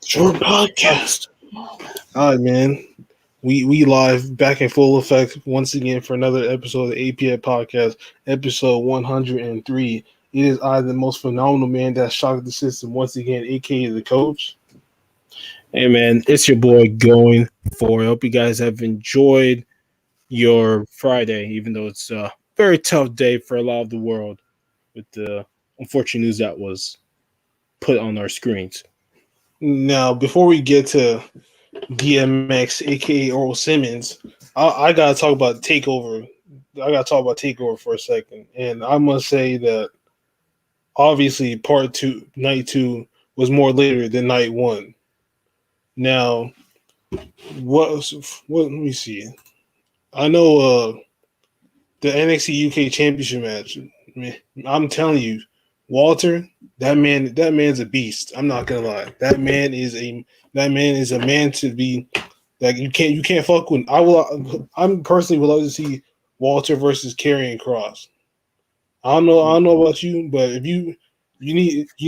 Short podcast. All right, man. We live back in full effect once again for another episode of the APF podcast, episode 103. It is I, the most phenomenal man that shocked the system once again, aka the coach. Hey man, it's your boy going for. I hope you guys have enjoyed your Friday, even though it's a very tough day for a lot of the world with the unfortunate news that was put on our screens. Now, before we get to DMX, aka Earl Simmons, I gotta talk about Takeover. I gotta talk about Takeover for a second, and I must say that obviously part two, night two, was more later than night one. Now, what? Let me see. I know the NXT UK Championship match. Man, I'm telling you, Walter, that man's a beast. I'm not gonna lie. That man is a man to be like you can't fuck with. I'm personally would love to see Walter versus Karrion Kross. I don't know about you, but if you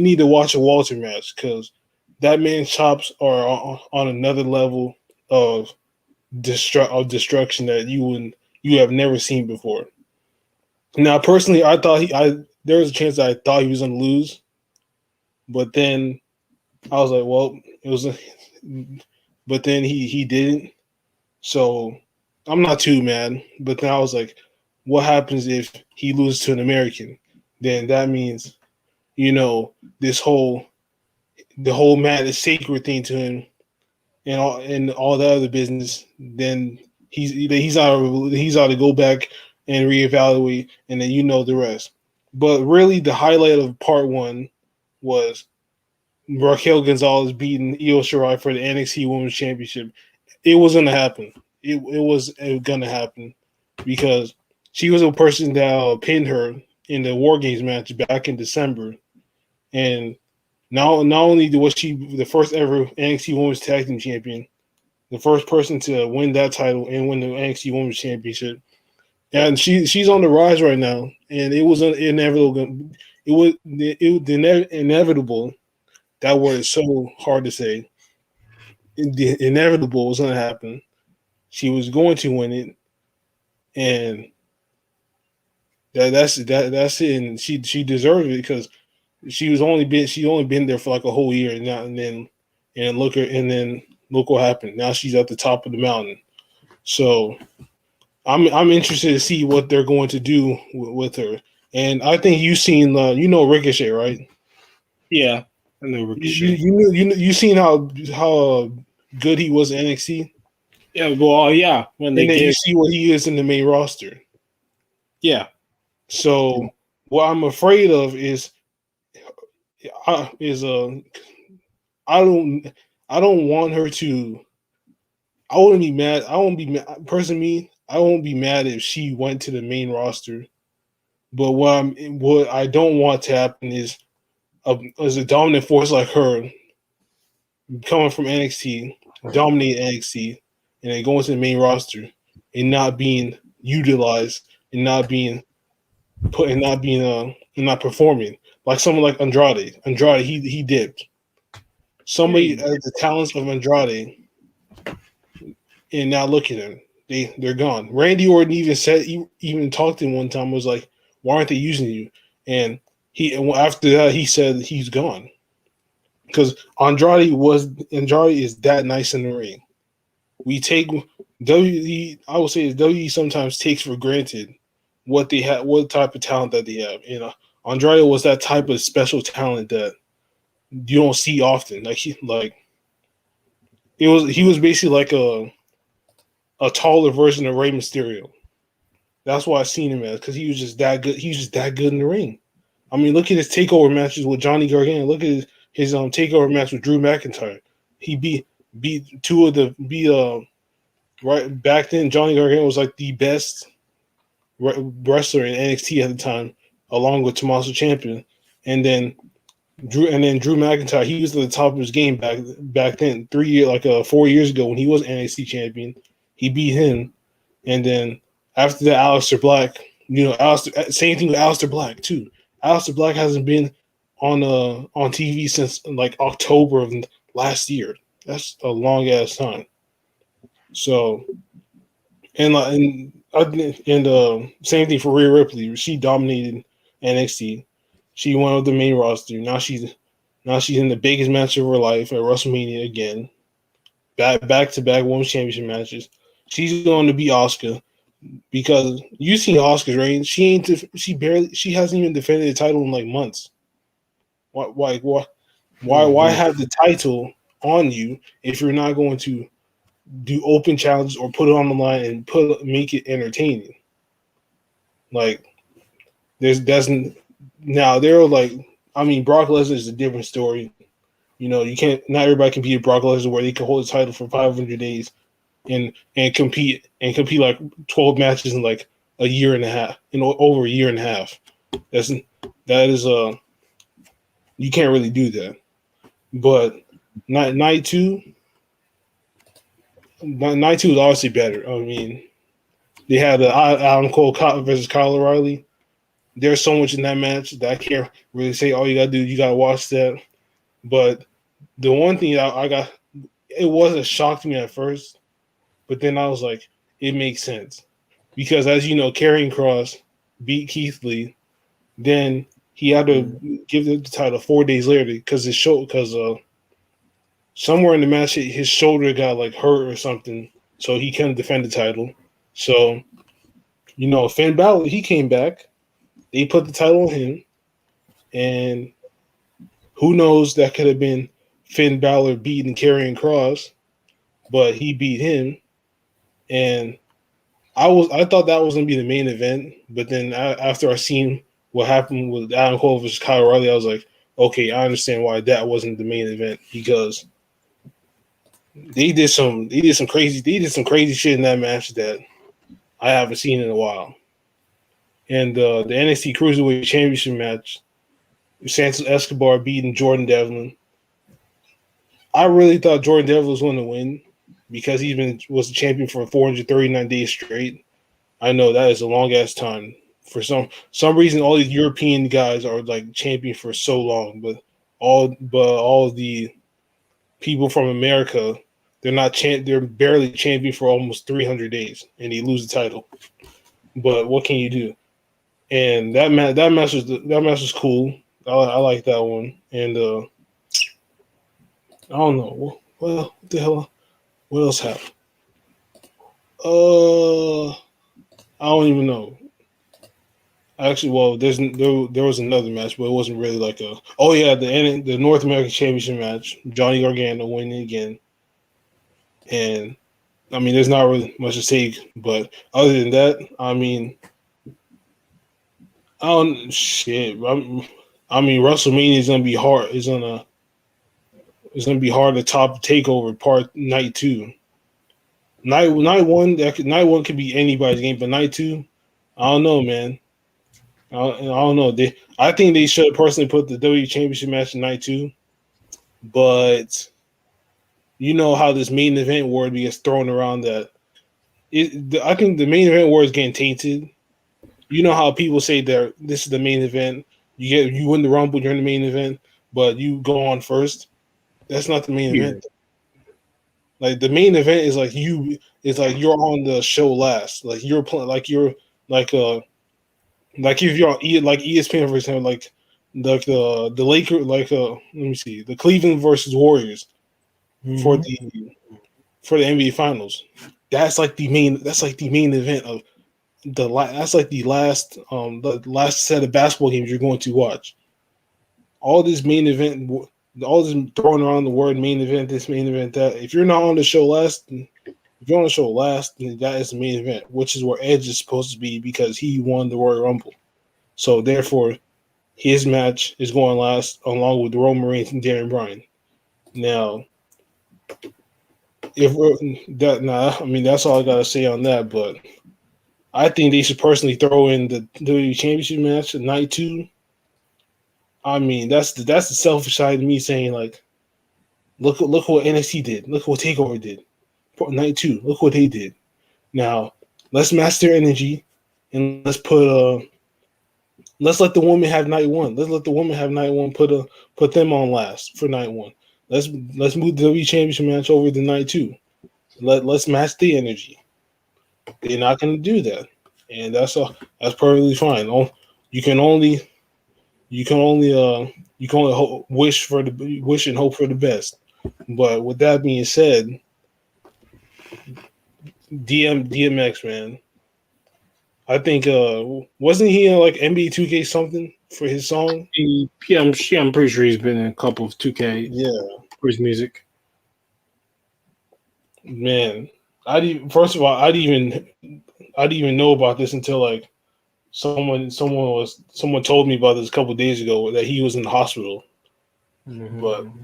need to watch a Walter match because that man's chops are on another level of destruction that you have never seen before. Now, personally, I there was a chance that I thought he was gonna lose, but then I was like, well, it was, but then he didn't. So I'm not too mad. But then I was like, what happens if he loses to an American? Then that means, this the whole mat is sacred thing to him, and all the other business. Then he's out to go back and reevaluate, and then the rest. But really, the highlight of part one was Raquel Gonzalez beating Io Shirai for the NXT Women's Championship. It was gonna happen. It was gonna happen because she was a person that pinned her in the War Games match back in December, and not only was she the first ever NXT Women's Tag Team Champion, the first person to win that title and win the NXT Women's Championship, and she's on the rise right now, and it was inevitable. Inevitable. That word is so hard to say. The inevitable was going to happen. She was going to win it, and that's it. And she deserved it because she only been there for like a whole year now, and then look what happened. Now she's at the top of the mountain. So I'm interested to see what they're going to do with her. And I think you've seen Ricochet, right? Yeah, I know Ricochet. You seen how good he was in NXT, Yeah, well, yeah. and then you see what he is in the main roster. Yeah. So what I'm afraid of is I don't want her to. I wouldn't be mad. I won't be mad. Personally, I won't be mad if she went to the main roster. But what I don't want to happen is a dominant force like her coming from NXT, dominating NXT, and then going to the main roster and not being utilized and not being put and not performing like someone like Andrade. Andrade, he dipped. Somebody has the talents of Andrade, and now look at them. They're gone. Randy Orton even talked to him one time. Was like, "Why aren't they using you?" And after that he said he's gone because Andrade is that nice in the ring. We take WWE. I would say WWE sometimes takes for granted what they have, what type of talent that they have. Andrade was that type of special talent that you don't see often. He was basically like a taller version of Rey Mysterio. That's why I seen him as, because he was just that good. He was just that good in the ring. I mean, look at his takeover matches with Johnny Gargano. Look at his takeover match with Drew McIntyre. He beat two of the right back then. Johnny Gargano was like the best wrestler in NXT at the time, along with Tommaso Ciampa, and then Drew McIntyre. He was at the top of his game back then. 4 years ago when he was NXT champion, he beat him, and then after that, Aleister Black. Same thing with Aleister Black too. Aleister Black hasn't been on TV since like October of last year. That's a long ass time. So and same thing for Rhea Ripley. She dominated NXT. She went with the main roster. Now she's in the biggest match of her life at WrestleMania again. Back to back women's championship matches. She's going to beat Asuka because you seen Asuka's reign. She hasn't even defended the title in like months. Why have the title on you if you're not going to do open challenges or put it on the line and make it entertaining? Like there's doesn't now there are like I mean Brock Lesnar is a different story. You know you can't not everybody can be a Brock Lesnar where they can hold the title for 500 days and compete like 12 matches in like a year and a half over a year and a half. That is you can't really do that. But night two is obviously better. I mean they had Adam Cole versus Kyle O'Reilly. There's so much in that match that I can't really say all you gotta do. You gotta watch that. But the one thing I got, it was a shock to me at first, but then I was like, it makes sense because as you know, Karrion Kross beat Keith Lee. Then he had to give the title 4 days later because somewhere in the match his shoulder got like hurt or something, so he couldn't defend the title. So Finn Balor he came back. They put the title on him, and who knows, that could have been Finn Balor beating Karrion Kross, but he beat him, and I thought that was gonna be the main event, but then after I seen what happened with Adam Cole versus Kyle O'Reilly, I was like, okay, I understand why that wasn't the main event because they did some crazy shit in that match that I haven't seen in a while. And the NXT Cruiserweight Championship match, Santos Escobar beating Jordan Devlin. I really thought Jordan Devlin was going to win because was the champion for 439 days straight. I know that is a long ass time. For some reason, all these European guys are like champion for so long, but all the people from America, they're barely champion for almost 300 days, and they lose the title. But what can you do? And that match was cool. I like that one. And I don't know. Well, what the hell? What else happened? I don't even know. Actually, well, there was another match, but it wasn't really like a. Oh yeah, the North American Championship match. Johnny Gargano winning again, and I mean, there's not really much to say, but other than that, I mean, I don't shit. I mean, WrestleMania is gonna be hard. It's gonna be hard to top Takeover Part Night 2. Night one could be anybody's game, but night 2, I don't know, man. I don't know. I think they should personally put the WWE Championship match in night 2, but you know how this main event word gets thrown around that. I think the main event word is getting tainted. You know how people say that this is the main event. You win the Rumble, you're in the main event, but you go on first. That's not the main event. Like the main event is like you're on the show last. Like you're playing like if you're on like ESPN for example, like the Lakers let me see, the Cleveland versus Warriors for the NBA Finals. That's like the main event of that's like the last set of basketball games you're going to watch. All this main event, all this throwing around the word main event, this main event, that. If you're not on the show last, then that is the main event, which is where Edge is supposed to be because he won the Royal Rumble. So therefore, his match is going last along with Roman Reigns and Daniel Bryan. Now, I mean that's all I gotta say on that. But I think they should personally throw in the WWE Championship match at night 2. I mean that's the selfish side of me saying like, look what NXT did, look what Takeover did, night 2. Look what they did. Now let's match their energy and let's let the woman have night 1. Let's let the woman have night 1. Put them on last for night 1. let's let's move the WWE Championship match over the night too. Let's match the energy. They're not going to do that, and that's perfectly fine. You can only you can only wish and hope for the best. But with that being said, DMX man, I think wasn't he in like NBA 2K something for his song? I'm pretty sure he's been in a couple of 2K Yeah, for his music. man. First of all, I didn't even know about this until like someone told me about this a couple of days ago that he was in the hospital. But Mm-hmm.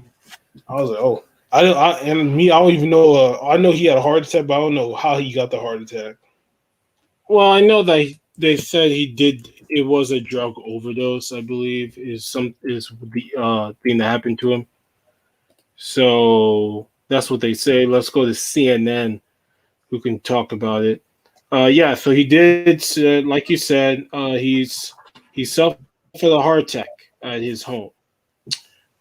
I was like, oh, I don't even know. I know he had a heart attack, but I don't know how he got the heart attack. Well, I know that they said he did. It was a drug overdose, I believe, is the thing that happened to him. So that's what they say. Let's go to CNN, who can talk about it. Yeah, so he did, like you said, he suffered a heart attack at his home.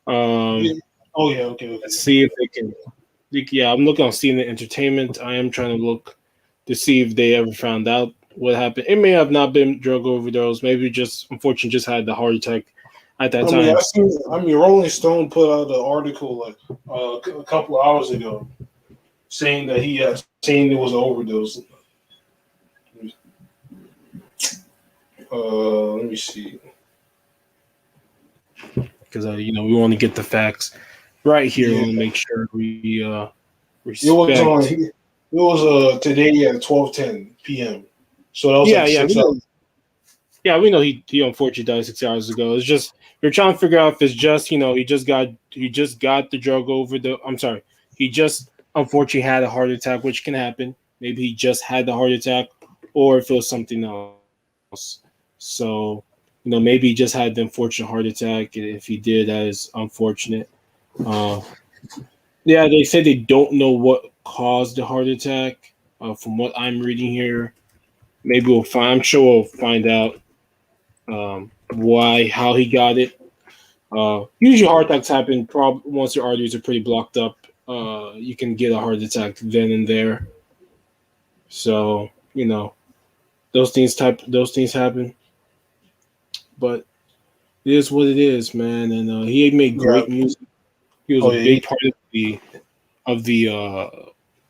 Um, Yeah. Oh yeah, okay, let's okay. see if they can. Yeah, I'm looking on CNN Entertainment. I am trying to look to see if they ever found out what happened. It may have not been drug overdose. Maybe just unfortunately just had the heart attack at that time. Rolling Stone put out an article like a couple of hours ago saying that he saying it was an overdose. Let me see. Because we want to get the facts right here. We Yeah, want to make sure we it was on. respect. It was today at 12:10 p.m. So that was Yeah, like yeah, 6 hours. we know he unfortunately died 6 hours ago. It's just we're trying to figure out if it's just he just got the drug over the. I'm sorry, he just unfortunately had a heart attack, which can happen. Maybe he just had the heart attack, or if it was something else. So maybe he just had the unfortunate heart attack. If he did, that is unfortunate. Uh, yeah, they said they don't know what caused the heart attack. From what I'm reading here, maybe we'll find. I'm sure we'll find out how he got it. Usually, heart attacks happen once your arteries are pretty blocked up. You can get a heart attack then and there. So those things happen, but it is what it is, man. And he had made Yeah. great music. He was Oh a yeah. big part of the uh,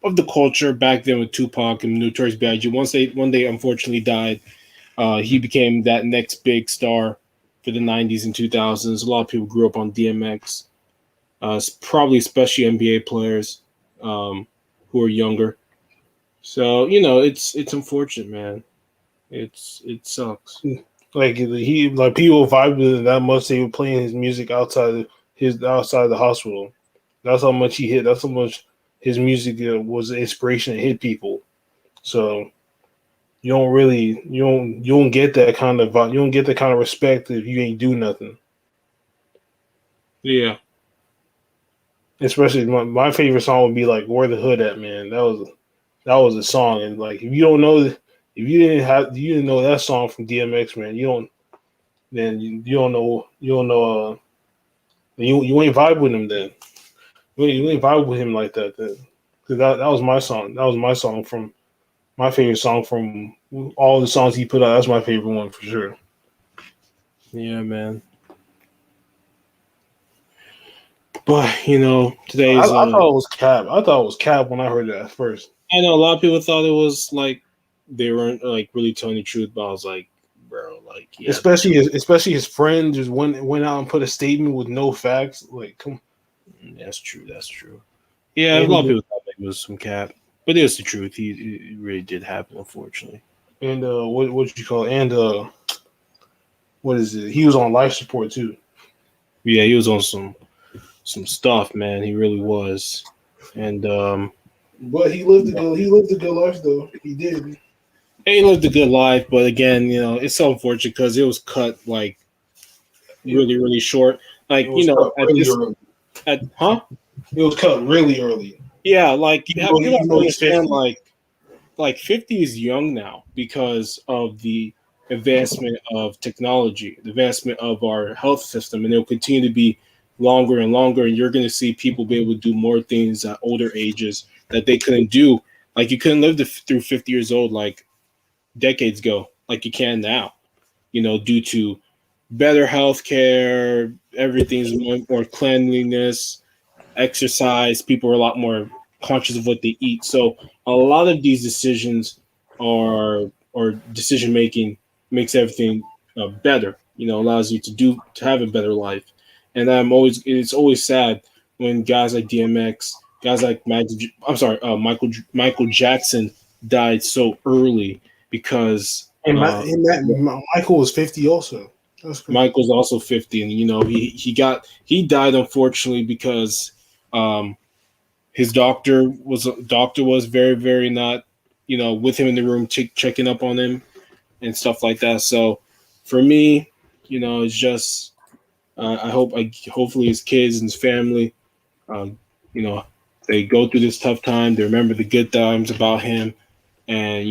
of the culture back then with Tupac and Notorious B.I.G. Once they one day unfortunately died, he became that next big star for the '90s and 2000s. A lot of people grew up on DMX, probably especially NBA players who are younger. So it's unfortunate, man. It sucks. Like people vibed with it that much. They were playing his music outside the hospital. That's how much he hit. That's how much his music was an inspiration and hit people. So you don't get that kind of you don't get that kind of respect if you ain't do nothing. Yeah, Especially my favorite song would be like "Where the Hood At," man. That was a song, and like if you didn't know that song from DMX, man, you don't know you ain't vibe with him then. You ain't vibe with him like that then. Cause that was my song. That was my song from my favorite song from all the songs he put out. That's my favorite one for sure. yeah, man. But I today's thought it was Cap. I thought it was Cap when I heard it at first. I know a lot of people thought it was like they weren't like really telling the truth, but I was like, bro, like yeah, Especially his friend just went out and put a statement with no facts. Like, come that's true, that's true. Yeah, a and lot of people thought it was some cap, but it was the truth. It really did happen, unfortunately. what you call it? And what is it? He was on life support too. Yeah, he was on some stuff, man. He really was, and But he lived a good life though. He did. he lived a good life. But again, it's so unfortunate because it was cut like It, really, really short. it Like was cut at really this early. at huh? It was cut really early. Yeah, like people Even have to though he's understand 50. like 50 is young now because of the advancement of technology, the advancement of our health system, and it'll continue to be longer and longer, and you're going to see people be able to do more things at older ages that they couldn't do. Like you couldn't live through 50 years old like decades ago, like you can now. Due to better health care, everything's more cleanliness, exercise. People are a lot more conscious of what they eat. So a lot of these decisions or decision making makes everything better. Allows you to have a better life. And it's always sad when guys like DMX, guys like Michael Jackson died so early because Michael was 50 also. That's crazy. Michael's also 50, and he died unfortunately because um, his doctor was very very not with him in the room checking up on him and stuff like that. So for me, it's just hopefully his kids and his family, um, you know, they go through this tough time. They remember the good times about him, and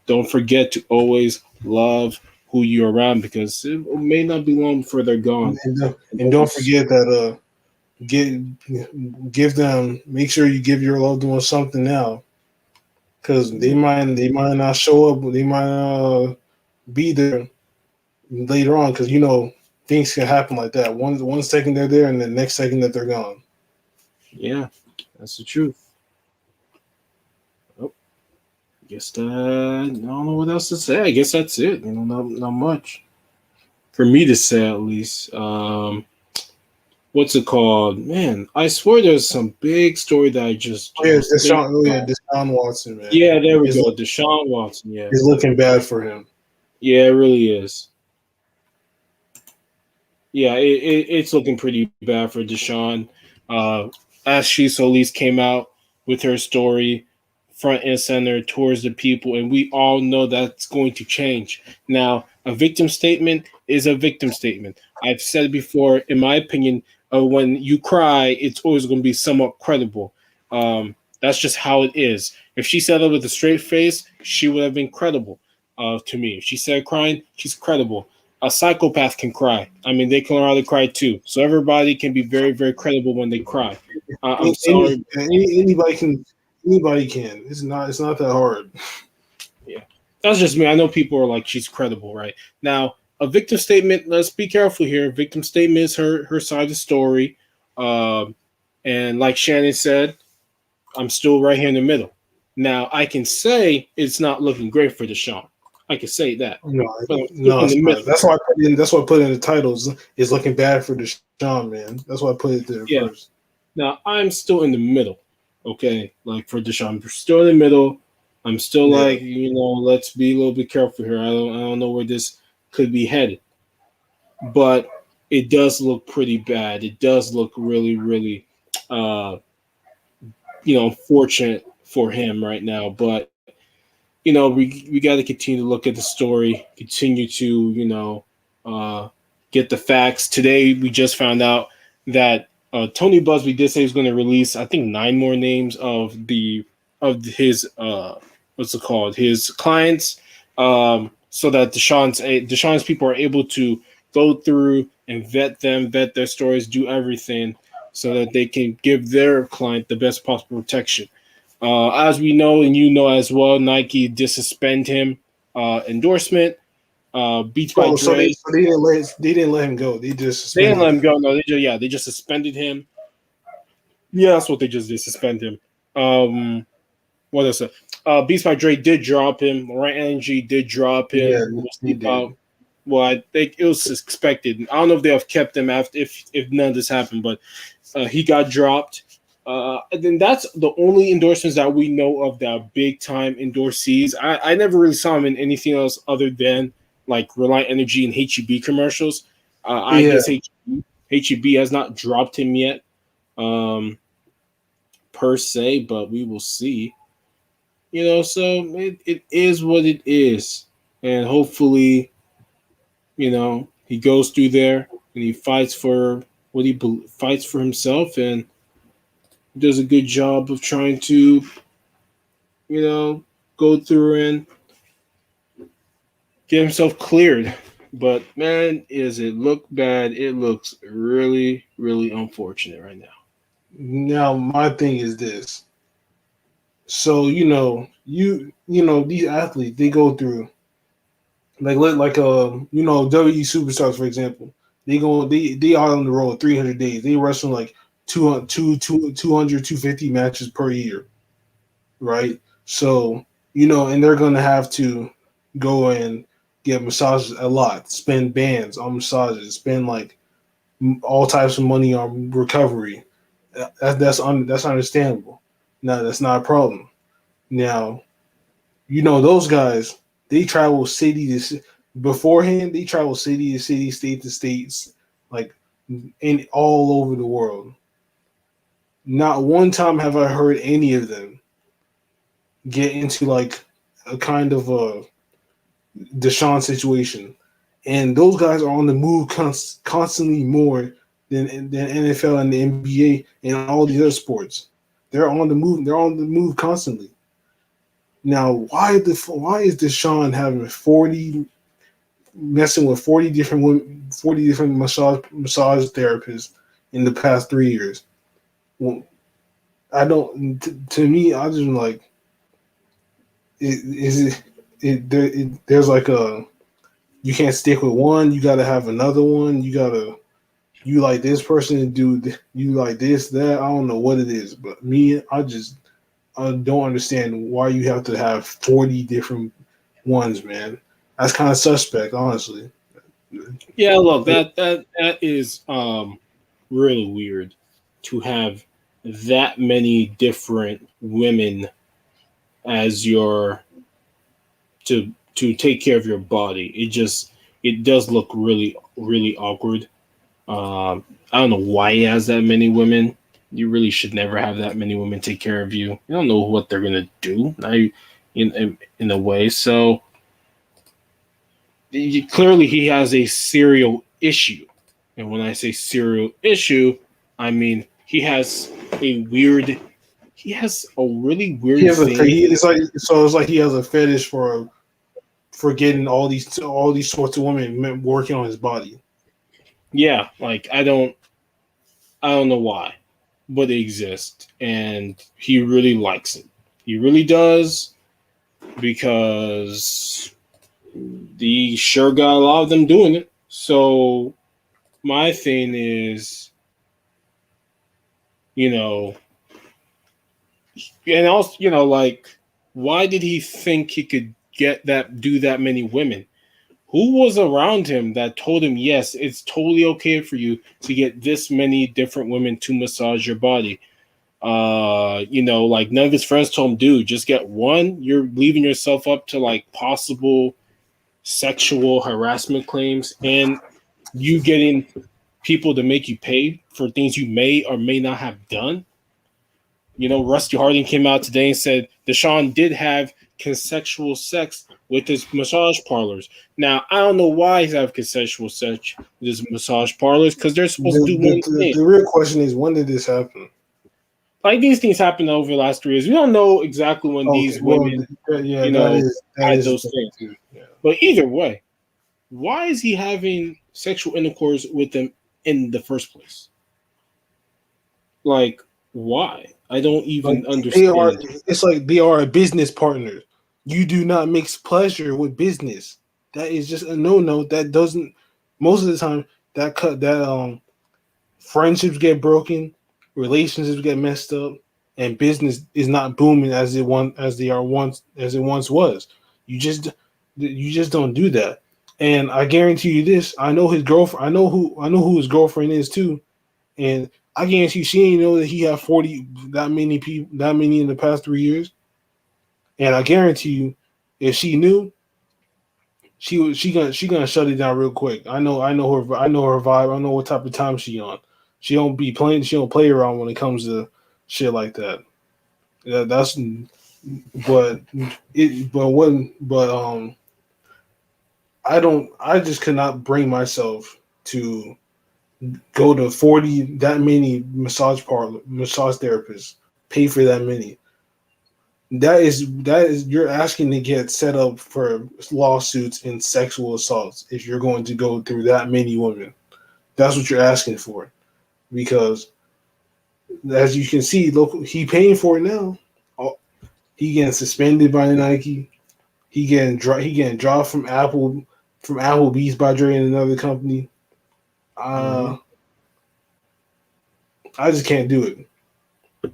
don't forget to always love who you're around because it may not be long before they're gone. And don't forget that give them, make sure you give your loved ones something now, because they might not show up, they might be there later on, because things can happen like that. One second they're there, and the next second that they're gone. Yeah, that's the truth. Oh, I guess that I don't know what else to say. I guess that's it. Not much for me to say at least. What's it called? Man, I swear there's some big story that I just Oh yeah, was thinking Deshaun Watson, man. Yeah, there we go. Deshaun Watson. Yeah, It's looking bad for him. yeah, it really is. Yeah, it's looking pretty bad for Deshaun. Uh, Ashley Solis came out with her story front and center towards the people, and we all know that's going to change. Now, a victim statement is a victim statement. I've said it before, in my opinion, when you cry, it's always going to be somewhat credible. That's just how it is. If she said it with a straight face, she would have been credible to me. If she said crying, she's credible. A psychopath can cry. I mean, they can learn how to cry too. So everybody can be very, very credible when they cry. I'm sorry. Anybody can. It's not that hard. Yeah, that's just me. I know people are like, she's credible, right? Now, a victim statement. Let's be careful here. Victim statement is her side of the story, um, and like Shannon said, I'm still right here in the middle. Now, I can say it's not looking great for Deshaun. I can say that, No, but I'm still no, in it's the not. middle. That's why I put in the titles. It's looking bad for Deshaun, man. That's why I put it there Yeah. first. Now I'm still in the middle. Okay, like for Deshaun, I'm still in the middle. I'm still Yeah. like, let's be a little bit careful here. I don't know where this could be headed, but it does look pretty bad. It does look really, really, uh, unfortunate for him right now. But we got to continue to look at the story, continue to uh, get the facts. Today we just found out that Tony Busby did say he's going to release, I think, 9 more names of his what's it called, his clients, so that Deshaun's people are able to go through and vet their stories, do everything, so that they can give their client the best possible protection. As we know, and as well, Nike did suspend him endorsement. Beats by Oh, so Dre. they didn't let him go. They just They didn't suspended let him him. go. No, they just suspended him. Yeah, that's what they just did. Suspend him. What else? Beats by Dre did drop him. Right Energy did drop him. Yeah, We'll he see did. about. Well, I think it was expected. I don't know if they have kept him after if none of this happened, but he got dropped. And then that's the only endorsements that we know of that are big time endorsees. I never really saw him in anything else other than like Reliant Energy and HEB commercials. I Yeah, guess HEB has not dropped him yet, um, per se, but we will see. So it is what it is. And hopefully, he goes through there and he fights for what fights for himself and does a good job of trying to you know, go through and get himself cleared. But man, is it look bad? It looks really, really unfortunate right now. Now my thing is this. So these athletes they go through WWE superstars for example. They are on the road 300 days. They wrestle like 250 matches per year, right? So and they're gonna have to go and get massages a lot, spend bands on massages, spend like all types of money on recovery. That's understandable. No, that's not a problem. Now, those guys, they travel beforehand. They travel city to city, state to states, like in all over the world. Not one time have I heard any of them get into like a kind of a Deshaun situation, and those guys are on the move constantly more than NFL and the NBA and all these other sports. They're on the move. They're on the move constantly. Now, why is Deshaun having 40 messing with 40 different women, 40 different massage therapists in the past 3 years? Well, I don't. To me, I just like there's like a you can't stick with one. You got to have another one. You like this person to do. You like this that. I don't know what it is, but me, I don't understand why you have to have 40 different ones, man. That's kind of suspect, honestly. Yeah, look, that is really weird to have that many different women as your to take care of your body. It does look really really awkward. I don't know why he has that many women. You really should never have that many women take care of you. You don't know what they're gonna do. In a way, so clearly he has a serial issue. And when I say serial issue, I mean he has a really He weird has a thing. it's like he has a fetish for getting all these sorts of women working on his body. Yeah, like I don't know why, but it exists and he really likes it. He really does because he sure got a lot of them doing it. So my thing is, you know, and also, like, why did he think he could do that many women? Who was around him that told him, yes, it's totally okay for you to get this many different women to massage your body? Like none of his friends told him, dude, just get one. You're leaving yourself up to like possible sexual harassment claims and you getting people to make you pay for things you may or may not have done. Rusty Harding came out today and said Deshaun did have consensual sex with his massage parlors. Now, I don't know why he's having consensual sex with his massage parlors because they're supposed to do one thing. The real question is, when did this happen? Like these things happen over the last 3 years. We don't know exactly when Okay, these well, women, yeah, that had is a those thing things. too. Yeah. But either way, why is he having sexual intercourse with them in the first place? Like, why? I don't Like even they are, understand. it's like they are a business partner. You do not mix pleasure with business. That is just a no. That doesn't. Most of the time, that friendships get broken, relationships get messed up, and business is not booming as it once was. You just you just don't do that. And I guarantee you this: I know his girlfriend. I know who his girlfriend is too. And I guarantee you, she ain't know that he had 40 that many people that many in the past 3 years. And I guarantee you, if she knew, she gonna shut it down real quick. I know her vibe. I know what type of time she on. She don't play around when it comes to shit like that. Yeah, that's but it but when but I just could not bring myself to go to 40 that many massage therapists, pay for that many. that is you're asking to get set up for lawsuits and sexual assaults if you're going to go through that many women. That's what you're asking for because as you can see, look, he paying for it now. Oh, he getting suspended by Nike. He getting dropped from Applebee's by Dre and another company. Mm-hmm. Uh, I just can't do it.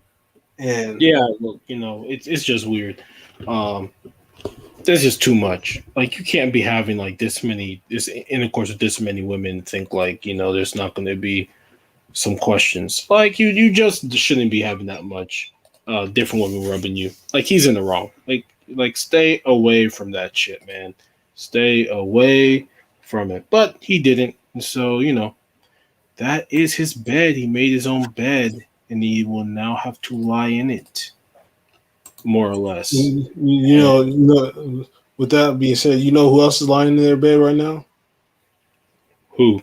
And Yeah, look, it's just weird. Um, there's just too much. Like you can't be having like this intercourse with this many women. Think like there's not going to be some questions. Like you just shouldn't be having that much different women rubbing you. Like he's in the wrong. Like stay away from that shit, man. Stay away from it. But he didn't. And so that is his bed. He made his own bed, and he will now have to lie in it, more or less. And with that being said, you know who else is lying in their bed right now? who?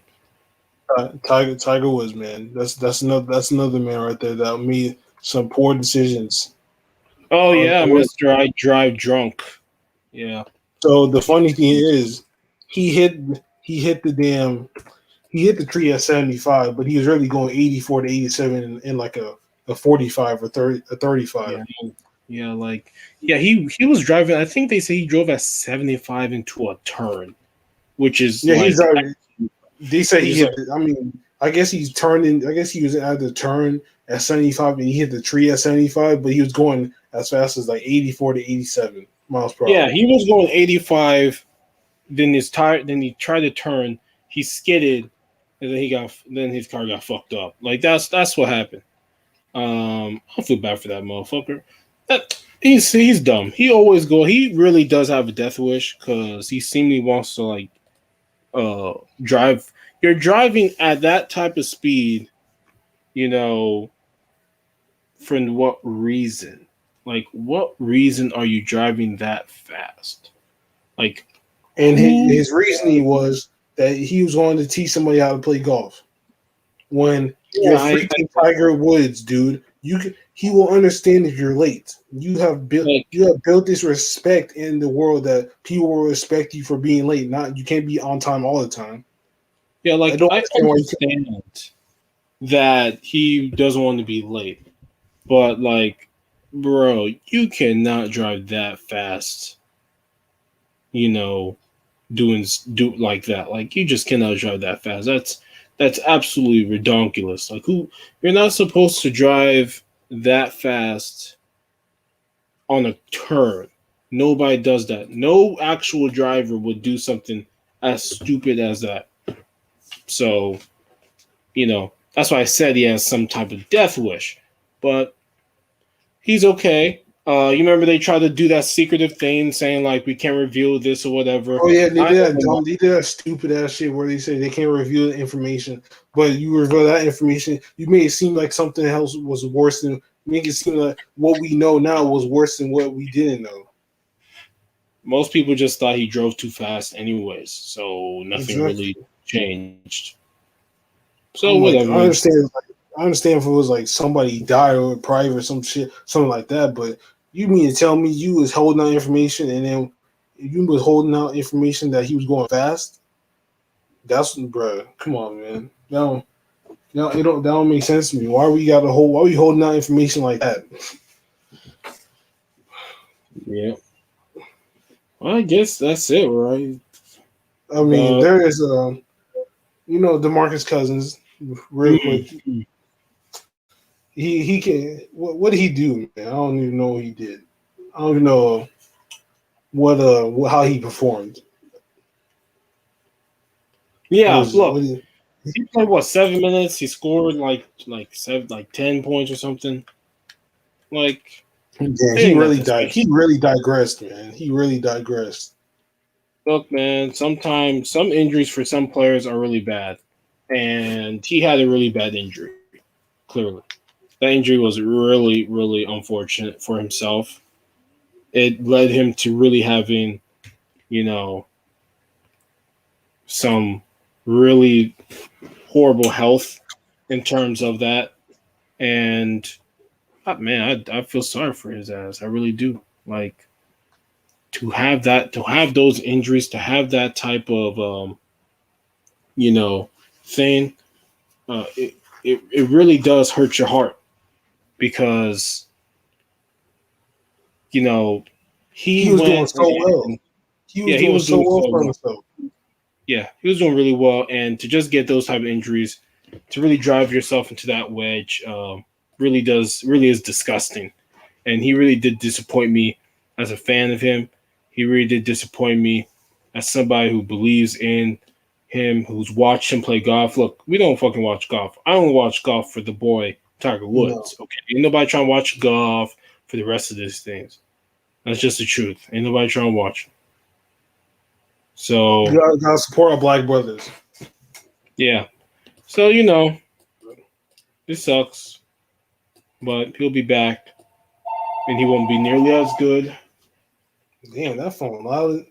Tiger Woods, man. That's another man right there that made some poor decisions. Oh On, yeah, on, Mister I Drive Drunk. Yeah. so the funny thing is, he hit he hit the damn he hit the tree at 75, but he was really going 84 to 87 in like a 45 or 35. Yeah, yeah, he was driving. I think they say he drove at 75 into a turn, which is Yeah, he's like, already. They said which he is hit. like, I mean, I guess he's turning. I guess he was at the turn at 75 and he hit the tree at 75, but he was going as fast as like 84 to 87 miles per yeah, hour. he was going 85. Then his tire, then he tried to turn. He skidded, and then his car got fucked up. Like that's what happened. I feel bad for that motherfucker. He's dumb. He always go. He really does have a death wish because he seemingly wants to like drive. You're driving at that type of speed, you know, for what reason? Like, what reason are you driving that fast? Like, And who? his reasoning was that he was going to teach somebody how to play golf. When you're Yeah, freaking Tiger Woods, dude, he will understand if you're late. like, You have built this respect in the world that people will respect you for being late. Not you can't be on time all the time. yeah, I like don't I understand why you can't. understand that he doesn't want to be late, but like, bro, you cannot drive that fast. You know, do like that. Like, you just cannot drive that fast. That's absolutely redonkulous. Like, you're not supposed to drive that fast on a turn. Nobody does that. No actual driver would do something as stupid as that. So, that's why I said he has some type of death wish. But he's okay. You remember they tried to do that secretive thing saying like we can't reveal this or whatever. Oh yeah, they I did that never dumb. They did that stupid ass shit where they say they can't reveal the information, but you reveal that information, you made it seem like something else was worse than. Make it seem like what we know now was worse than what we didn't know. Most people just thought he drove too fast anyways, so nothing Exactly. really changed. So I'm like, whatever. I understand if it was like somebody died or private or some shit, something like that. But you mean to tell me you was holding out information and then you was holding out information that he was going fast? That's bruh. Come on, man. No, that don't make sense to me. Why are we holding out information like that? Yeah. Well, I guess that's it, right? I mean, But there is DeMarcus Cousins, real quick. mm, He can what did he do, man? I don't even know what he did. I don't even know how he performed. yeah, What look, is he played what 7 minutes. He scored like seven, like 10 points or something. Like yeah, it ain't nothing special. he really digressed, man. He really digressed. Look, man, sometimes some injuries for some players are really bad, and he had a really bad injury. Clearly, that injury was really, really unfortunate for himself. It led him to really having, you know, some really horrible health in terms of that. And Man, I feel sorry for his ass. I really do. Like to have those injuries, to have that type of you know thing, it, it really does hurt your heart because you know he He was doing went so well. and He was yeah, he doing was so doing well so for well. himself. Yeah, he was doing really well, and to just get those type of injuries, to really drive yourself into that wedge, really is disgusting. And he really did disappoint me as a fan of him. He really did disappoint me as somebody who believes in him, who's watched him play golf. Look, we don't fucking watch golf. I only watch golf for the boy Tiger No, Woods. Okay, ain't nobody trying to watch golf for the rest of these things. That's just the truth. Ain't nobody trying to watch. you So gotta support our black brothers. yeah. So this sucks, but he'll be back, and he won't be nearly as good. Damn, that phone loud.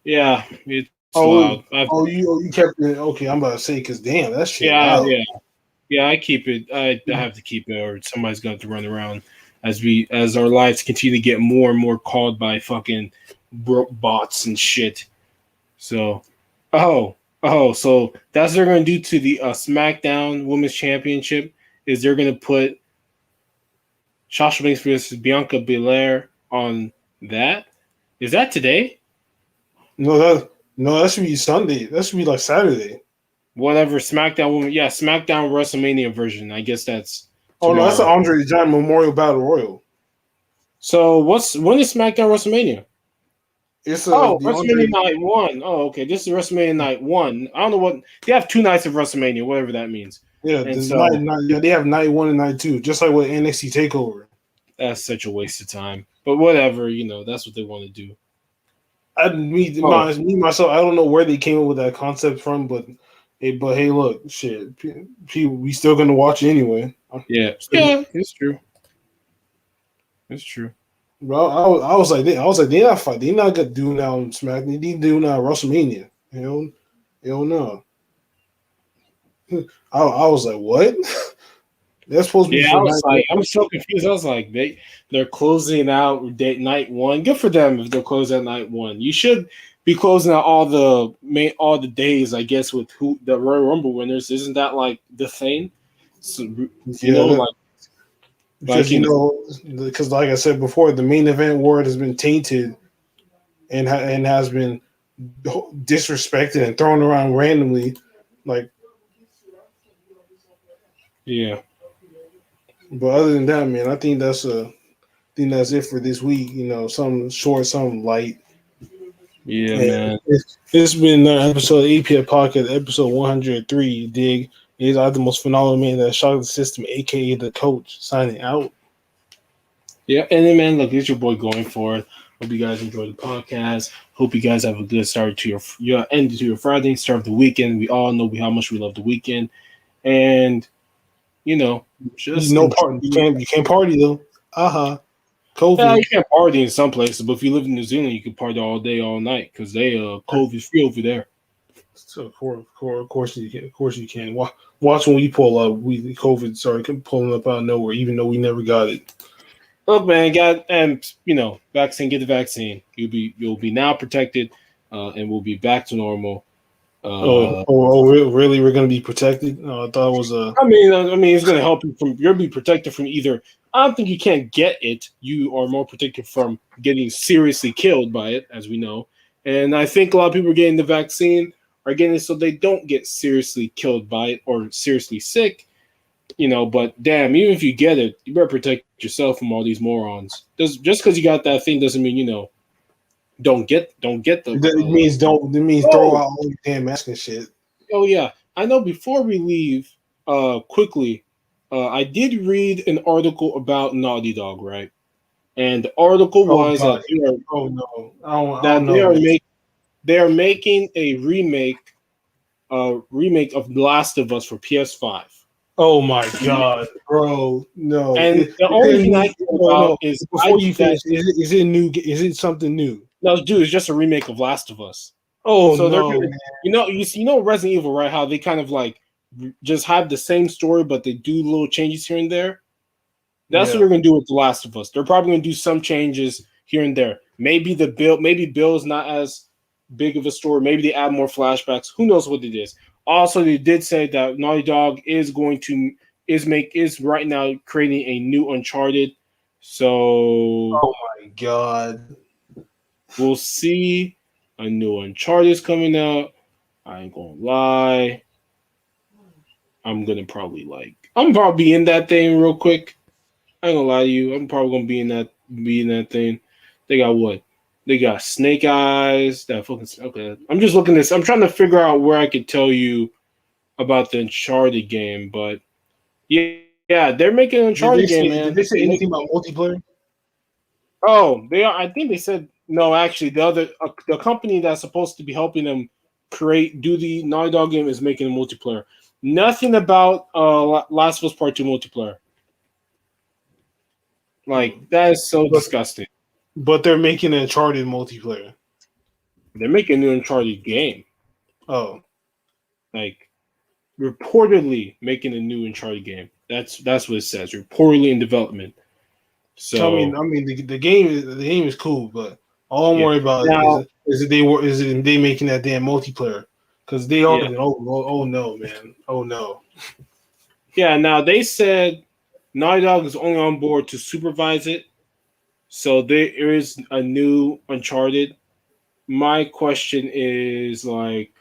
Yeah, it's loud. Oh, you kept it. Okay, I'm about to say because damn, that shit Yeah, loud. yeah, yeah. I keep it. I have to keep it, or somebody's going to run around as our lives continue to get more and more called by fucking bots and shit. So, oh, so that's what they're going to do to the SmackDown Women's Championship. Is they're going to put Sasha Banks versus Bianca Belair on that? Is that today? No, that should be Sunday. That should be like Saturday. Whatever SmackDown Women, yeah, SmackDown WrestleMania version. I guess that's Oh no, that's the tomorrow. Andre the Giant Memorial Battle Royal. So when is SmackDown WrestleMania? It's Oh, the Andre. WrestleMania Night One. Oh, okay. This is WrestleMania Night One. I don't know what they have 2 nights of WrestleMania, whatever that means. Yeah, And the so yeah, they have night one and night two, just like with NXT Takeover. that's such a waste of time. But whatever, that's what they want to do. Oh, Me myself, I don't know where they came up with that concept from, but hey, look, shit, we still gonna watch it anyway. yeah, yeah, it's true. It's true. Bro, I was like, they not gonna do now on Smack. They need to do now WrestleMania. You don't know. I was like, what? That's supposed to be Yeah, I for was night like, I'm one. so confused. I was like, they're closing out night one. Good for them if they're closing out night one. You should be closing out all the days, I guess, with who the Royal Rumble winners. Isn't that like the thing? So, Yeah, like because because like I said before, the main event word has been tainted and has been disrespected and thrown around randomly. Like, yeah, but other than that, man, I think that's it for this week. Some short, some light. yeah, And man. it's been another episode of APF Podcast, episode 103. You dig? He's the most phenomenal man that shocked the system, aka the coach, signing out. Yeah, and then man, look, it's your boy going forth. Hope you guys enjoy the podcast. Hope you guys have a good start to your end to your Friday, start of the weekend. We all know how much we love the weekend, and just No enjoy. party. You can't party though. Yeah, COVID. you can't party in some places, but if you live in New Zealand, you can party all day, all night because they COVID free over there. So of course you can. Of course you can. Watch when we pull up. We COVID started pulling up out of nowhere, even though we never got it. Look, man, vaccine. Get the vaccine. You'll be now protected, and we'll be back to normal. Really? We're gonna be protected? I thought it was a. I mean, it's gonna help you from. You'll be protected from either. I don't think you can't get it. You are more protected from getting seriously killed by it, as we know. And I think a lot of people are getting the vaccine are getting it so they don't get seriously killed by it or seriously sick. But damn, even if you get it, you better protect yourself from all these morons. Just because you got that thing doesn't mean don't get the. It means don't. It means throw Oh, out all your damn mask and shit. oh yeah, I know. Before we leave, quickly, I did read an article about Naughty Dog, right? And the article Oh was god. Oh no. I don't that they know, are man. make they are making a remake of The Last of Us for PS5. Oh my god, bro. No. And the only thing I care about No. is Before you finish, is it new? Is it something new? no, dude, it's just a remake of Last of Us. Oh So they're no, gonna, man. Resident Evil, right? How they kind of like just have the same story, but they do little changes here and there. That's what they're gonna do with The Last of Us. They're probably gonna do some changes here and there. Maybe Bill's not as big of a story. Maybe they add more flashbacks. Who knows what it is? Also, they did say that Naughty Dog is going to is right now creating a new Uncharted. So Oh my god. we'll see. A new Uncharted is coming out. I ain't gonna lie. I'm probably in that thing real quick. I ain't gonna lie to you. I'm probably gonna be in that thing. They got what? They got Snake Eyes. That fucking okay. I'm just looking at this. I'm trying to figure out where I could tell you about the Uncharted game, but yeah, they're making an Uncharted game, man. Did they say anything about multiplayer? Oh, they are. I think they said no. Actually, the company that's supposed to be helping them do the Naughty Dog game is making a multiplayer. Nothing about Last of Us Part 2 multiplayer. Like that is so disgusting. But they're making an Uncharted multiplayer. They're making a new Uncharted game. Oh, Like reportedly making a new Uncharted game. That's what it says. Reportedly in development. So I mean, the game is cool, but all I'm worried about now, is they making that damn multiplayer because they are. Yeah. Oh no, man. Oh no. yeah. Now they said Naughty Dog is only on board to supervise it. So there is a new Uncharted. My question is like,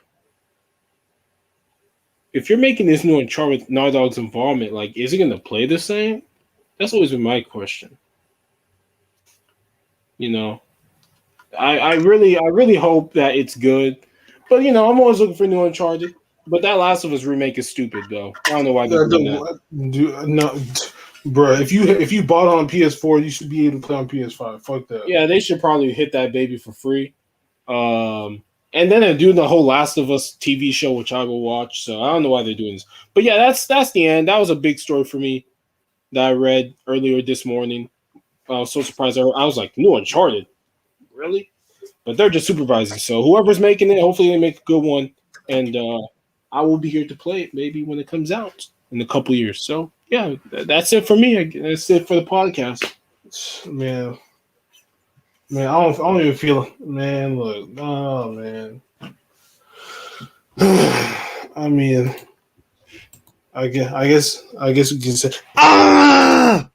if you're making this new Uncharted with Naughty Dog's involvement, like, is it going to play the same? That's always been my question. You know, I really hope that it's good, but I'm always looking for new Uncharted. But that Last of Us remake is stupid, though. I don't know why they're doing that. No, bro. If you bought on PS4, you should be able to play on PS5. Fuck that. Yeah, they should probably hit that baby for free. And then they're doing the whole Last of Us TV show, which I will watch. So I don't know why they're doing this. But yeah, that's the end. That was a big story for me that I read earlier this morning. I was so surprised. I was like, new Uncharted, really? But they're just supervising. So whoever's making it, hopefully they make a good one. And I will be here to play it maybe when it comes out in a couple years. So yeah, that's it for me. That's it for the podcast. Man, I don't even feel. Man, look, oh man. I mean, I guess we can say. Ah!